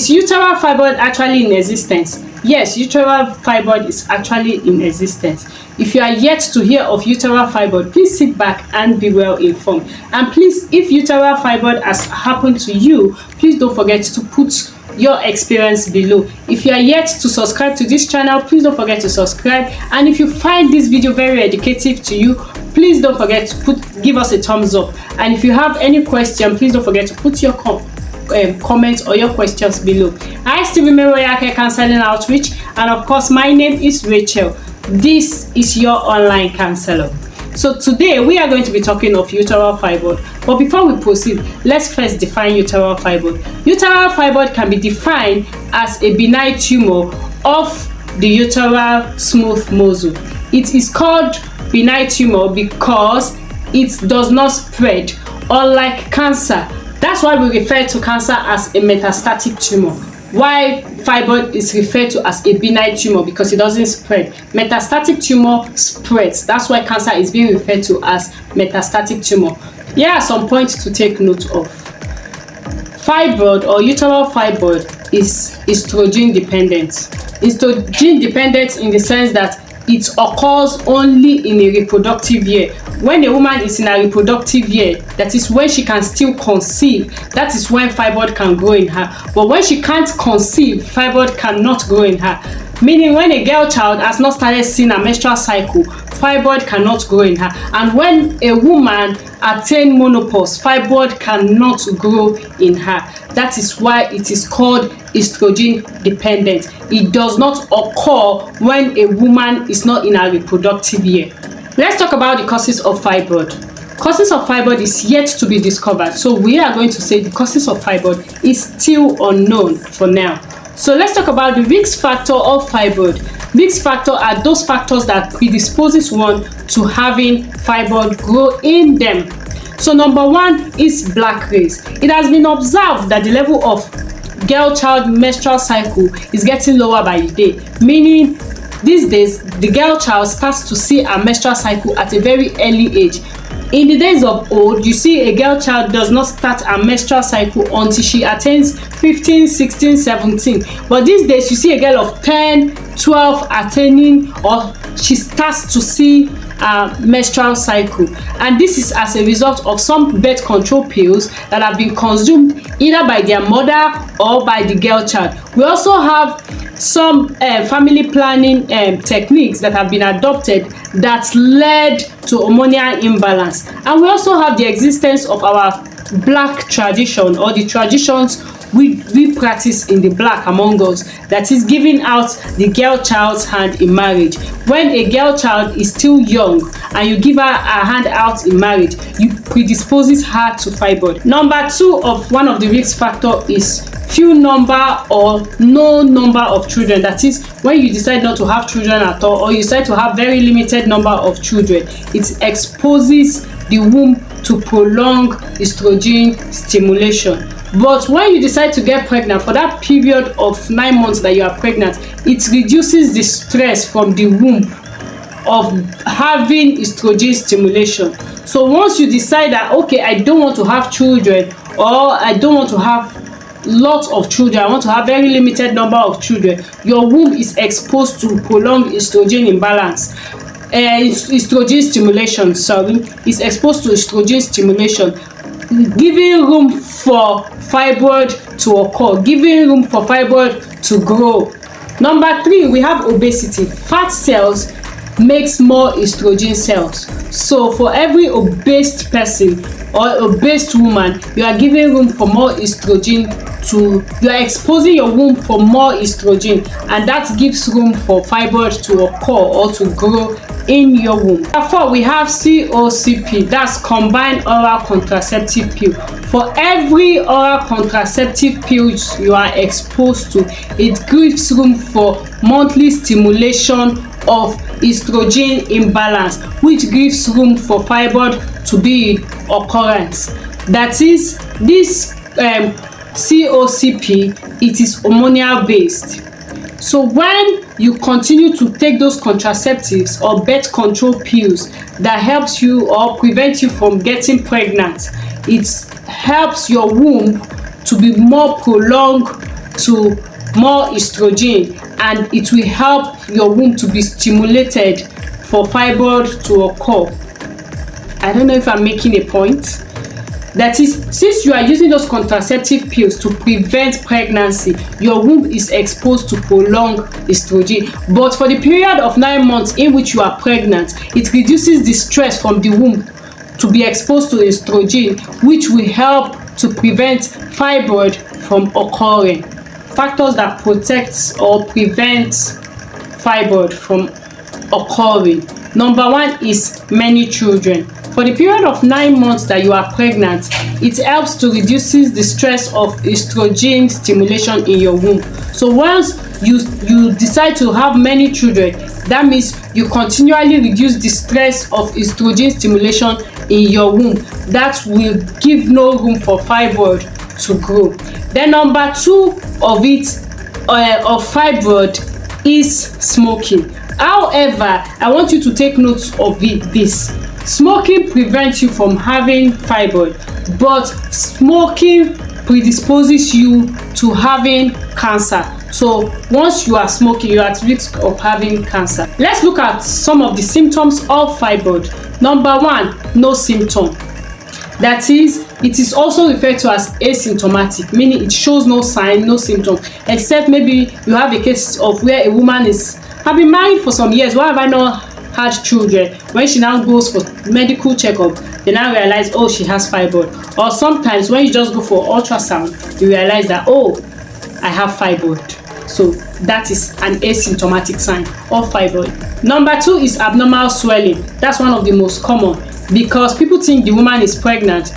uterine fibroid actually in existence? Yes, uterine fibroid is actually in existence. If you are yet to hear of uterine fibroid, please sit back and be well informed. And please, if uterine fibroid has happened to you, please don't forget to put your experience below. If you are yet to subscribe to this channel, please don't forget to subscribe. And if you find this video very educative to you, please don't forget to give us a thumbs up. And if you have any question, please don't forget to put your comments or your questions below. I still remember Care Counselling Outreach, and of course my name is Rachel. This is your online counselor. So today we are going to be talking of uterine fibroid. But before we proceed, let's first define uterine fibroid. Uterine fibroid can be defined as a benign tumor of the uterine smooth muscle. It is called benign tumor because it does not spread, unlike cancer. That's why we refer to cancer as a metastatic tumor, while fibroid is referred to as a benign tumor because it doesn't spread. Metastatic tumor spreads. That's why cancer is being referred to as metastatic tumor. Here are some points to take note of. Fibroid or uterine fibroid is estrogen dependent. Estrogen dependent in the sense that it occurs only in a reproductive year. When a woman is in a reproductive year, that is when she can still conceive, that is when fibroid can grow in her. But when she can't conceive, fibroid cannot grow in her. Meaning when a girl child has not started seeing a menstrual cycle, fibroid cannot grow in her. And when a woman attains menopause, fibroid cannot grow in her. That is why it is called estrogen dependent. It does not occur when a woman is not in a reproductive year. Let's talk about the causes of fibroid. Causes of fibroid is yet to be discovered. So we are going to say the causes of fibroid is still unknown for now. So let's talk about the risk factor of fibroid. Risk factor are those factors that predisposes one to having fibroid grow in them. So number one is black race. It has been observed that the level of girl child menstrual cycle is getting lower by the day, meaning these days the girl child starts to see a menstrual cycle at a very early age. In the days of old, you see a girl child does not start a menstrual cycle until she attains 15, 16, 17. But these days you see a girl of 10, 12 attaining, or she starts to see a menstrual cycle. And this is as a result of some birth control pills that have been consumed either by their mother or by the girl child. We also have some family planning techniques that have been adopted that led to hormonal imbalance. And we also have the existence of our black tradition, or the traditions we practice in the black among us, that is giving out the girl child's hand in marriage. When a girl child is still young and you give her a hand out in marriage, you predisposes her to fibroid. Number two of one of the risk factor is few number or no number of children. That is, when you decide not to have children at all, or you decide to have very limited number of children, it exposes the womb to prolonged estrogen stimulation. But when you decide to get pregnant, for that period of 9 months that you are pregnant, it reduces the stress from the womb of having estrogen stimulation. So once you decide that, okay, I don't want to have children, or I don't want to have lots of children, I want to have very limited number of children, your womb is exposed to prolonged estrogen imbalance. Estrogen stimulation, is exposed to estrogen stimulation, giving room for fibroid to occur, giving room for fibroid to grow. Number three, we have obesity. Fat cells makes more estrogen cells. So for every obese person or obese woman, you are giving room for more estrogen you are exposing your womb for more estrogen, and that gives room for fibroid to occur or to grow in your womb. Therefore, we have COCP, that's combined oral contraceptive pill. For every oral contraceptive pill you are exposed to, it gives room for monthly stimulation of estrogen imbalance, which gives room for fibroid to be in occurrence. That is, this COCP, it is hormonal based. So when you continue to take those contraceptives or birth control pills that helps you or prevent you from getting pregnant, it helps your womb to to be more prolonged to more estrogen, and it will help your womb to be stimulated for fibroid to occur. I don't know if I'm making a point. That is, since you are using those contraceptive pills to prevent pregnancy, your womb is exposed to prolonged estrogen. But for the period of 9 months in which you are pregnant, it reduces the stress from the womb to be exposed to estrogen, which will help to prevent fibroid from occurring. Factors that protect or prevent fibroid from occurring. Number 1 is many children. For the period of 9 months that you are pregnant, it helps to reduce the stress of estrogen stimulation in your womb. So once you decide to have many children, that means you continually reduce the stress of estrogen stimulation in your womb. That will give no room for fibroid to grow. Then number 2 of fibroid is smoking. However, I want you to take note of this. Smoking prevents you from having fibroid, but smoking predisposes you to having cancer. So once you are smoking, you are at risk of having cancer. Let's look at some of the symptoms of fibroid. Number 1, no symptom. That is, it is also referred to as asymptomatic, meaning it shows no sign, no symptom, except maybe you have a case of where a woman have been married for some years. Why have I not had children? When she now goes for medical checkup, they now realize, oh, she has fibroid. Or sometimes when you just go for ultrasound, you realize that, oh, I have fibroid. So that is an asymptomatic sign of fibroid. Number 2 is abnormal swelling. That's one of the most common, because people think the woman is pregnant.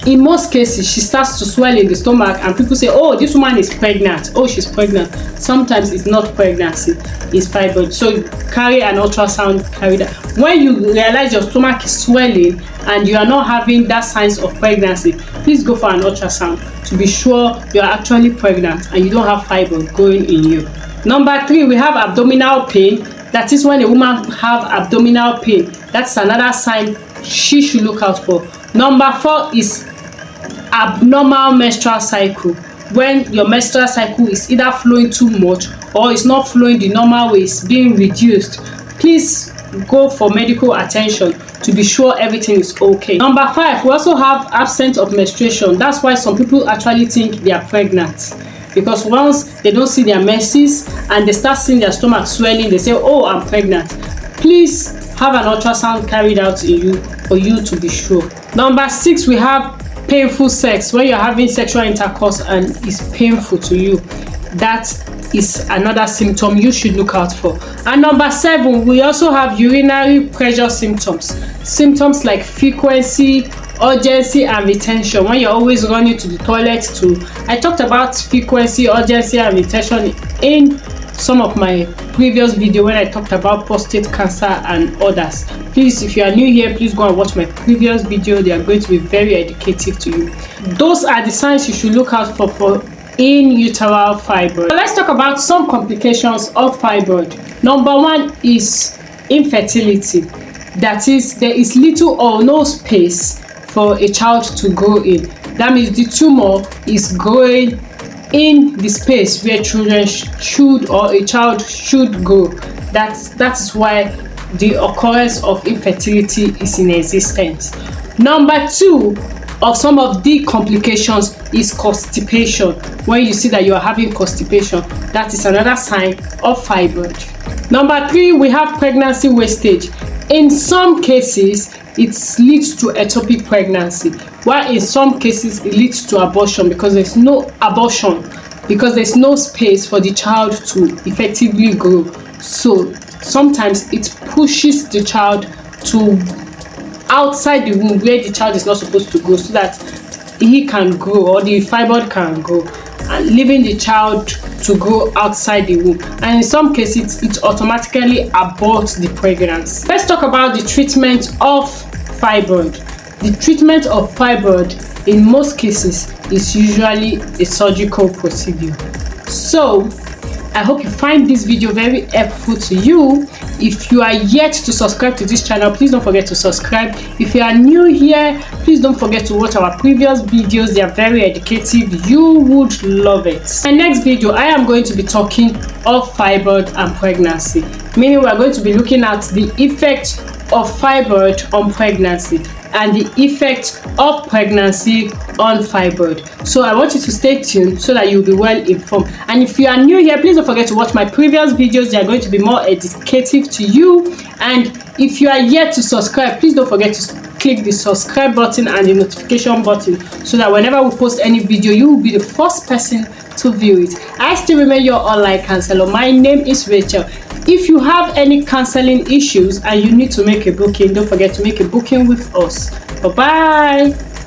In most cases, she starts to swell in the stomach and people say, oh, this woman is pregnant. Oh, she's pregnant. Sometimes it's not pregnancy, it's fibroid. So you carry an ultrasound, carry that. When you realize your stomach is swelling and you are not having that signs of pregnancy, please go for an ultrasound to be sure you are actually pregnant and you don't have fibroid growing in you. Number 3, we have abdominal pain. That is when a woman have abdominal pain. That's another sign she should look out for. Number 4 is abnormal menstrual cycle. When your menstrual cycle is either flowing too much or it's not flowing the normal way, it's being reduced. Please go for medical attention to be sure everything is okay. Number 5, we also have absence of menstruation. That's why some people actually think they are pregnant, because once they don't see their menses and they start seeing their stomach swelling, they say, oh, I'm pregnant. Please have an ultrasound carried out in you for you to be sure. Number 6, we have painful sex. When you're having sexual intercourse and it's painful to you, that is another symptom you should look out for. And number 7, we also have urinary pressure symptoms. Symptoms like frequency, urgency, and retention. When you're always running to the toilet too. I talked about frequency, urgency, and retention in some of my previous video when I talked about prostate cancer and others. Please, if you are new here, please go and watch my previous video. They are going to be very educative to you. Those are the signs you should look out for in uterine fibroid. So let's talk about some complications of fibroid. Number 1 is infertility. That is, there is little or no space for a child to grow in. That means the tumor is growing in the space where children should, or a child should grow. That is why the occurrence of infertility is in existence. Number 2 of some of the complications is constipation. When you see that you are having constipation, that is another sign of fibroid. Number 3, we have pregnancy wastage. In some cases, it leads to ectopic pregnancy, while in some cases it leads to abortion, because there's no space for the child to effectively grow. So sometimes it pushes the child to outside the womb where the child is not supposed to go, so that he can grow, or the fibroid can grow, and leaving the child to grow outside the womb. And in some cases it automatically aborts the pregnancy. Let's talk about the treatment of fibroid. The treatment of fibroid in most cases is usually a surgical procedure. So I hope you find this video very helpful to you. If you are yet to subscribe to this channel, please don't forget to subscribe. If you are new here, please don't forget to watch our previous videos. They are very educative. You would love it. My next video, I am going to be talking of fibroid and pregnancy, meaning we are going to be looking at the effect of fibroid on pregnancy and the effect of pregnancy on fibroid. So I want you to stay tuned so that you'll be well informed. And if you are new here, please don't forget to watch my previous videos. They are going to be more educative to you. And if you are yet to subscribe, please don't forget to click the subscribe button and the notification button so that whenever we post any video, you will be the first person to view it. I still remain your online counselor. My name is Rachel. If you have any counseling issues and you need to make a booking, don't forget to make a booking with us. Bye bye.